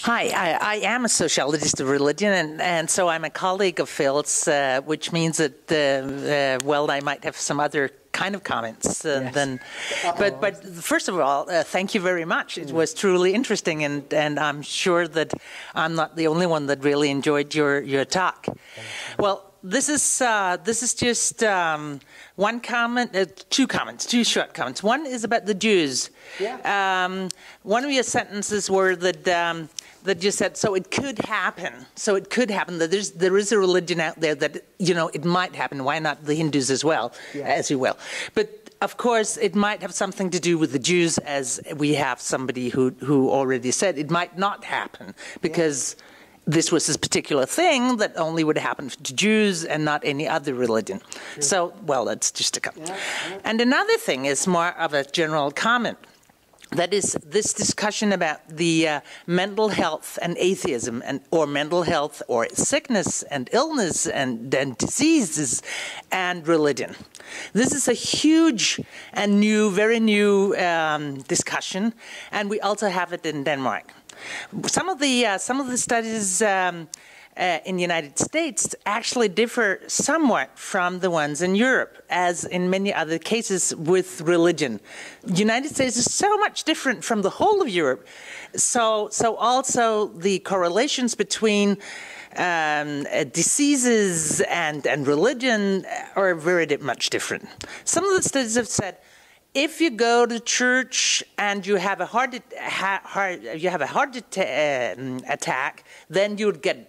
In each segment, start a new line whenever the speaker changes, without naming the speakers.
Hi, I am a sociologist of religion, and so I'm a colleague of Phil's, which means that, well, I might have some other kind of comments than. But first of all, thank you very much. It was truly interesting, and I'm sure that I'm not the only one that really enjoyed your talk. Well, this is just one comment, two short comments. One is about the Jews. Yeah. One of your sentences were that. That you said, so it could happen. So it could happen that there is a religion out there that, you know, it might happen. Why not the Hindus as well, as you will? But of course, it might have something to do with the Jews, as we have somebody who already said it might not happen because this was this particular thing that only would happen to Jews and not any other religion. Sure. So, well, that's just a comment. And another thing is more of a general comment. That is this discussion about the mental health and atheism, or mental health or sickness and illness and diseases and religion. This is a huge and new, very new discussion, and we also have it in Denmark. Some of the studies in the United States actually differ somewhat from the ones in Europe, as in many other cases with religion. The United States is so much different from the whole of Europe. So also the correlations between diseases and religion are very much different. Some of the studies have said, if you go to church and you have a heart attack, then you would get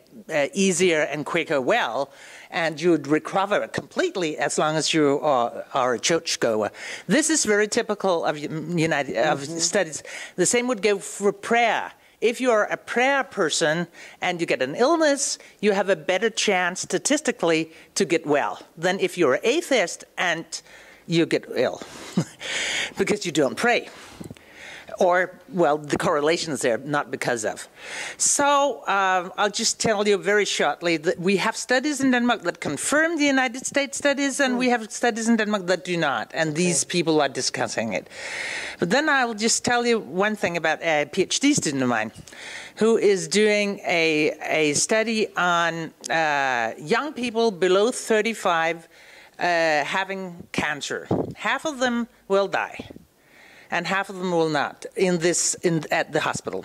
easier and quicker well, and you would recover completely as long as you are a churchgoer. This is very typical of studies. The same would go for prayer. If you're a prayer person and you get an illness, you have a better chance statistically to get well than if you're an atheist and you get ill because you don't pray. Or, well, the correlation is there, not because of. So I'll just tell you very shortly that we have studies in Denmark that confirm the United States studies, and we have studies in Denmark that do not, and these people are discussing it. But then I'll just tell you one thing about a PhD student of mine who is doing a study on young people below 35 having cancer. Half of them will die, and half of them will not at the hospital.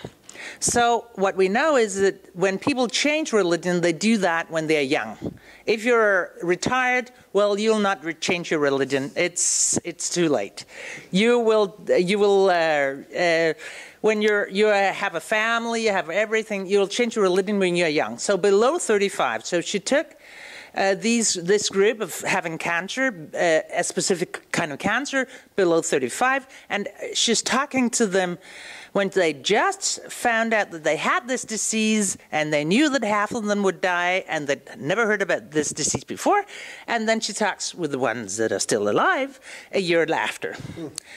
So what we know is that when people change religion, they do that when they're young. If you're retired, well, you'll not change your religion. It's too late. You will when you have a family, you have everything. You'll change your religion when you're young. So below 35. So she took this group of having cancer, a specific kind of cancer, below 35, and she's talking to them when they just found out that they had this disease, and they knew that half of them would die, and they'd never heard about this disease before, and then she talks with the ones that are still alive a year after.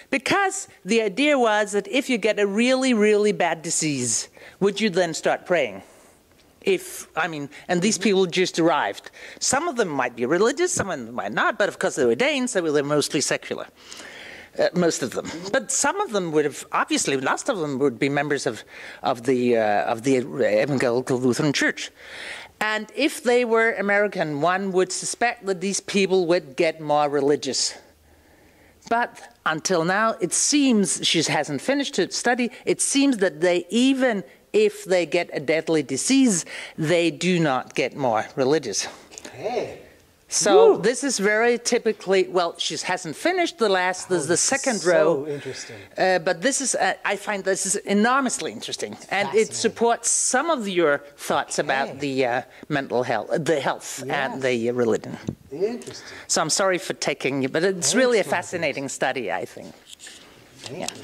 Because the idea was that if you get a really, really bad disease, would you then start praying? And these people just arrived. Some of them might be religious, some of them might not, but of course they were Danes, so they're mostly secular. Most of them. But some of them would have, obviously, lots of them would be members of the Evangelical Lutheran Church. And if they were American, one would suspect that these people would get more religious. But until now, it seems, she hasn't finished her study, it seems that they even if they get a deadly disease, they do not get more religious. Okay. So this is very typically, well, she hasn't finished there's the second row. So interesting. But this is, I find this is enormously interesting. And it supports some of your thoughts about the mental health, the health and the religion. Interesting. So I'm sorry for taking you, but it's really a fascinating study, I think. Thank you.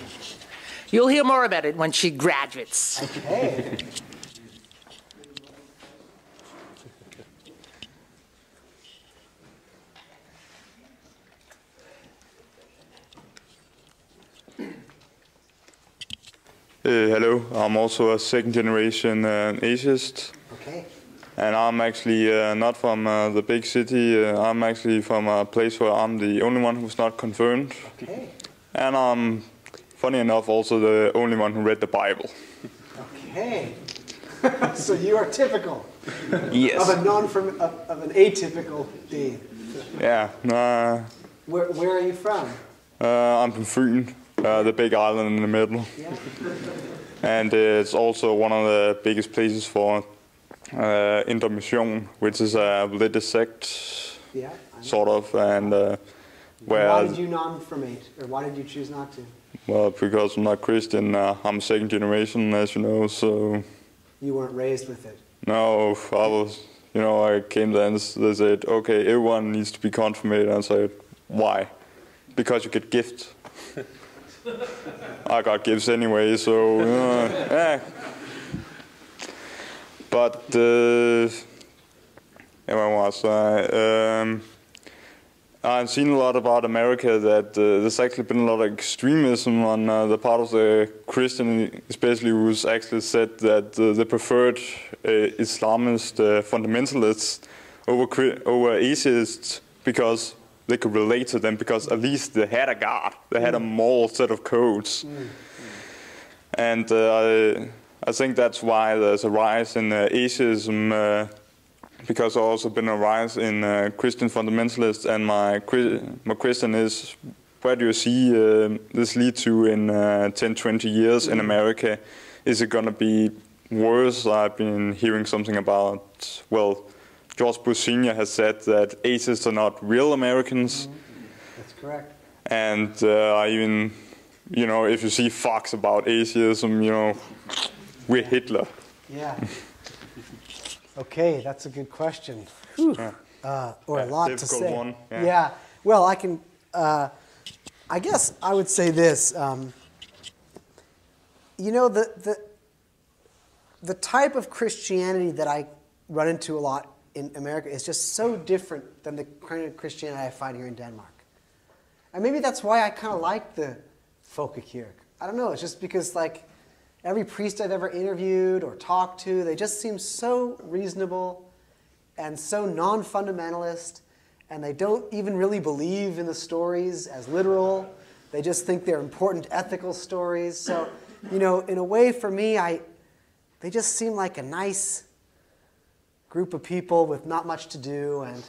You'll hear more about it when she graduates. Okay.
Hello, I'm also a second-generation atheist. Okay. And I'm actually not from the big city. I'm actually from a place where I'm the only one who's not confirmed. Okay. And I'm, funny enough, also the only one who read the Bible. Okay.
So you are typical.
Yes.
Of an atypical being.
Yeah.
Where are you from?
I'm from Fyn, the big island in the middle.
Yeah.
And it's also one of the biggest places for Intermission, which is a religious sect,
Yeah.
sort of, and where.
Why did you non-formate, or why did you choose not to?
Well, because I'm not Christian, I'm second generation, as you know, so.
You weren't raised with it.
No, I was. I came there and they said, okay, everyone needs to be confirmed. And I said, why? Because you get gifts. I got gifts anyway, so yeah. But where was I? I've seen a lot about America that there's actually been a lot of extremism on the part of the Christian, especially who's actually said that they preferred Islamist fundamentalists over atheists because they could relate to them, because at least they had a God, they had a moral set of codes. And I think that's why there's a rise in atheism, because there's also been a rise in Christian fundamentalists. And my question is, where do you see this lead to in 10, 20 years in America? Is it going to be worse? I've been hearing something about, well, George Bush Sr. has said that atheists are not real Americans.
That's correct.
And I even, if you see Fox about atheism, we're Hitler.
Yeah. Okay, that's a good question. Or a lot to say.
One.
Yeah. Well, I can. I guess I would say this. The type of Christianity that I run into a lot in America is just so different than the kind of Christianity I find here in Denmark. And maybe that's why I kind of like the Folkekirke. I don't know. It's just because every priest I've ever interviewed or talked to, they just seem so reasonable and so non-fundamentalist, and they don't even really believe in the stories as literal. They just think they're important ethical stories. So, in a way for me, they just seem like a nice group of people with not much to do, and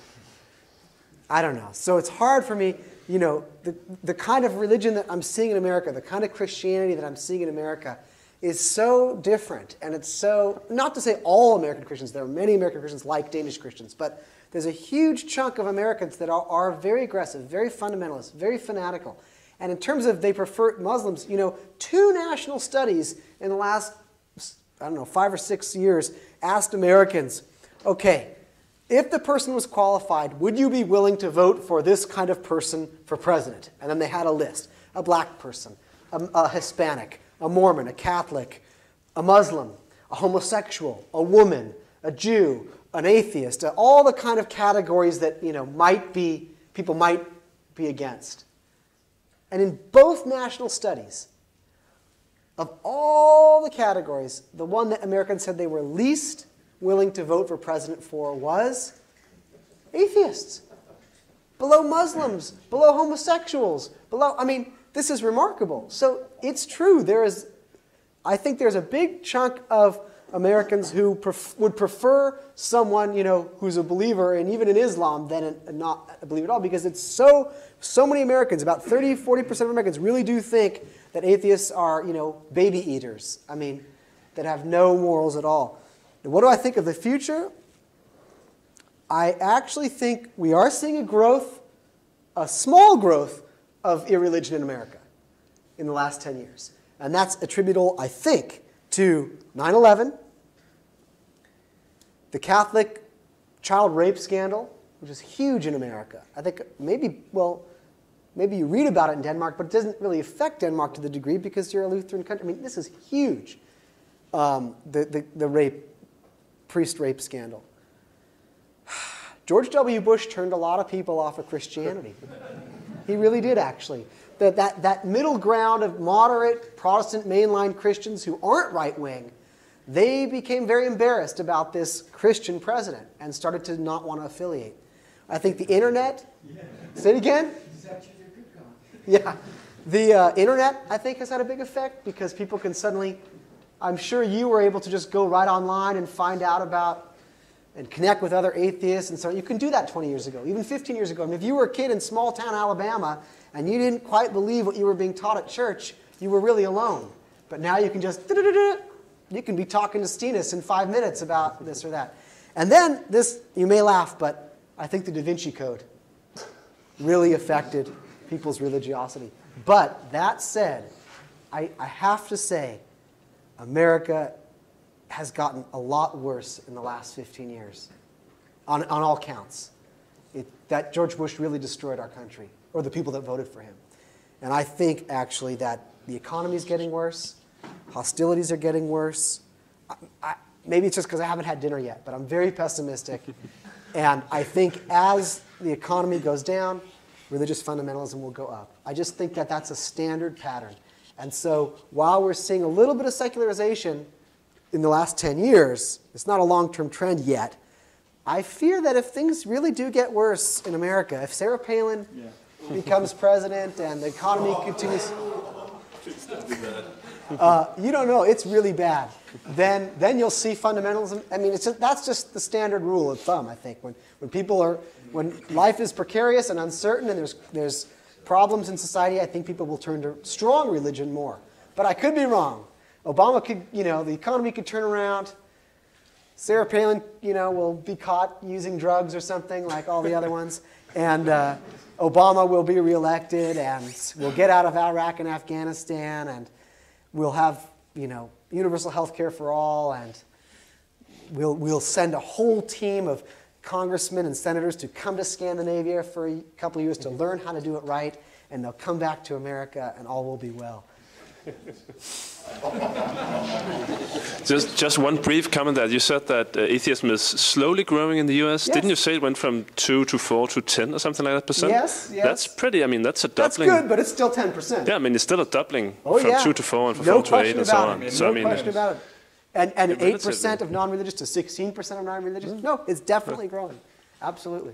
I don't know. So it's hard for me, the kind of religion that I'm seeing in America, the kind of Christianity that I'm seeing in America is so different. And it's so, not to say all American Christians, there are many American Christians like Danish Christians, but there's a huge chunk of Americans that are very aggressive, very fundamentalist, very fanatical. And in terms of they prefer Muslims, 2 national studies in the last, 5 or 6 years asked Americans, okay, if the person was qualified, would you be willing to vote for this kind of person for president? And then they had a list: a black person, a Hispanic, a Mormon, a Catholic, a Muslim, a homosexual, a woman, a Jew, an atheist, all the kind of categories that people might be against. And in both national studies, of all the categories, the one that Americans said they were least willing to vote for president for was atheists. Below Muslims, below homosexuals, this is remarkable. So it's true. I think there's a big chunk of Americans who would prefer someone, who's a believer, and even in Islam, than not a believer at all, because it's so many Americans, about 30, 40% of Americans really do think that atheists are, baby eaters. That have no morals at all. And what do I think of the future? I actually think we are seeing a small growth of irreligion in America in the last 10 years. And that's attributable, I think, to 9/11, the Catholic child rape scandal, which is huge in America. I think maybe you read about it in Denmark, but it doesn't really affect Denmark to the degree because you're a Lutheran country. This is huge, the priest rape scandal. George W. Bush turned a lot of people off of Christianity. He really did, actually. That middle ground of moderate Protestant mainline Christians who aren't right-wing, they became very embarrassed about this Christian president and started to not want to affiliate. I think the internet, say it again? Yeah. The internet, I think, has had a big effect because people can suddenly I'm sure you were able to just go right online and find out about and connect with other atheists and so on. You can do that 20 years ago, even 15 years ago. I mean, if you were a kid in small town Alabama and you didn't quite believe what you were being taught at church, you were really alone. But now you can just, you can be talking to Stenis in 5 minutes about this or that. And then this, you may laugh, but I think the Da Vinci Code really affected people's religiosity. But that said, I have to say, America has gotten a lot worse in the last 15 years, on all counts. That George Bush really destroyed our country, or the people that voted for him. And I think, actually, that the economy is getting worse, hostilities are getting worse. Maybe it's just because I haven't had dinner yet, but I'm very pessimistic. And I think as the economy goes down, religious fundamentalism will go up. I just think that that's a standard pattern. And so while we're seeing a little bit of secularization in the last 10 years, it's not a long-term trend yet, I fear that if things really do get worse in America, if Sarah Palin becomes president and the economy continues... you don't know, it's really bad. Then you'll see fundamentalism. I mean, that's just the standard rule of thumb, I think. When life is precarious and uncertain and there's problems in society, I think people will turn to strong religion more. But I could be wrong. Obama could, the economy could turn around. Sarah Palin, will be caught using drugs or something like all the other ones. And Obama will be reelected and we'll get out of Iraq and Afghanistan and we'll have, universal health care for all, and we'll send a whole team of congressmen and senators to come to Scandinavia for a couple of years to learn how to do it right, and they'll come back to America, and all will be well.
Just one brief comment that you said that atheism is slowly growing in the U.S.
Yes.
Didn't you say it went from 2 to 4 to 10 or something like that percent?
Yes.
That's pretty. I mean, that's a doubling.
That's good, but it's still 10%.
Yeah, I mean, it's still a doubling from 2 to 4 and from 4 to 8 and so on.
No question about it. And 8% of non-religious to 16% of non-religious? No, it's definitely growing. Absolutely.